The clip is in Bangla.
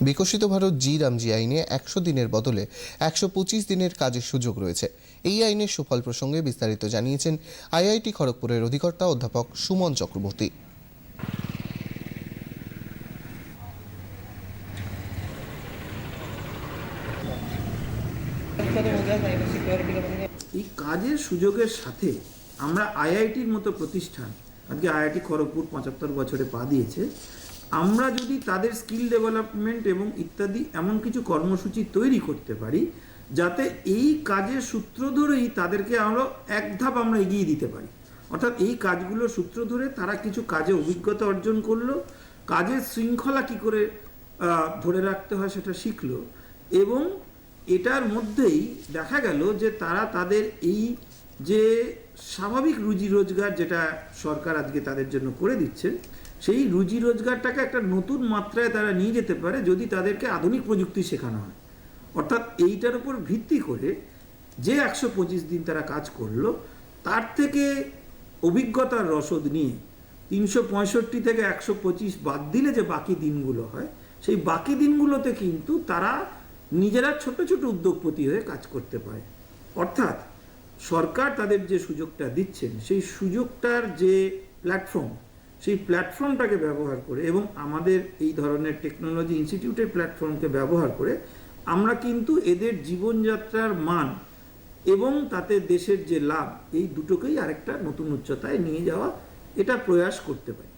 বিকশিত ভারত জি রামজি আইনে ১০০ দিনের বদলে ১২৫ দিনের কাজের সুযোগ রয়েছে। এই আইনের সুফল প্রসঙ্গে বিস্তারিত জানিয়েছেন আইআইটি খড়গপুরের অধিকর্তা অধ্যাপক সুমন চক্রবর্তী। এই কাজের সুযোগের সাথে আমরা আইআইটির মতো প্রতিষ্ঠান, আজকে আইআইটি খড়গপুর ৭৫ বছরে পা দিয়েছে, আমরা যদি তাদের স্কিল ডেভেলপমেন্ট এবং ইত্যাদি এমন কিছু কর্মসূচি তৈরি করতে পারি যাতে এই কাজের সূত্র ধরেই তাদেরকে আমরা এক ধাপ আমরা এগিয়ে দিতে পারি। অর্থাৎ এই কাজগুলোর সূত্র ধরে তারা কিছু কাজে অভিজ্ঞতা অর্জন করলো, কাজের শৃঙ্খলা কী করে ধরে রাখতে হয় সেটা শিখলো, এবং এটার মধ্যেই দেখা গেল যে তারা তাদের এই যে স্বাভাবিক রুজি রোজগার যেটা সরকার আজকে তাদের জন্য করে দিচ্ছেন, সেই রুজি রোজগারটাকে একটা নতুন মাত্রায় তারা নিয়ে যেতে পারে যদি তাদেরকে আধুনিক প্রযুক্তি শেখানো হয়। অর্থাৎ এইটার উপর ভিত্তি করে যে ১২৫ দিন তারা কাজ করলো, তার থেকে অভিজ্ঞতার রসদ নিয়ে ৩৬৫ থেকে ১২৫ বাদ দিলে যে বাকি দিনগুলো হয়, সেই বাকি দিনগুলোতে কিন্তু তারা নিজেরা ছোট ছোট উদ্যোগপতি হয়ে কাজ করতে পারে। অর্থাৎ সরকার তাদের যে সুযোগটা দিচ্ছেন, সেই সুযোগটার যে প্ল্যাটফর্ম, সেই প্ল্যাটফর্মটাকে ব্যবহার করে এবং আমাদের এই ধরনের টেকনোলজি ইনস্টিটিউটের প্ল্যাটফর্মকে ব্যবহার করে আমরা কিন্তু এদের জীবনযাত্রার মান এবং তাতে দেশের যে লাভ, এই দুটোকেই আরেকটা নতুন উচ্চতায় নিয়ে যাওয়া এটা প্রয়াস করতে পারি।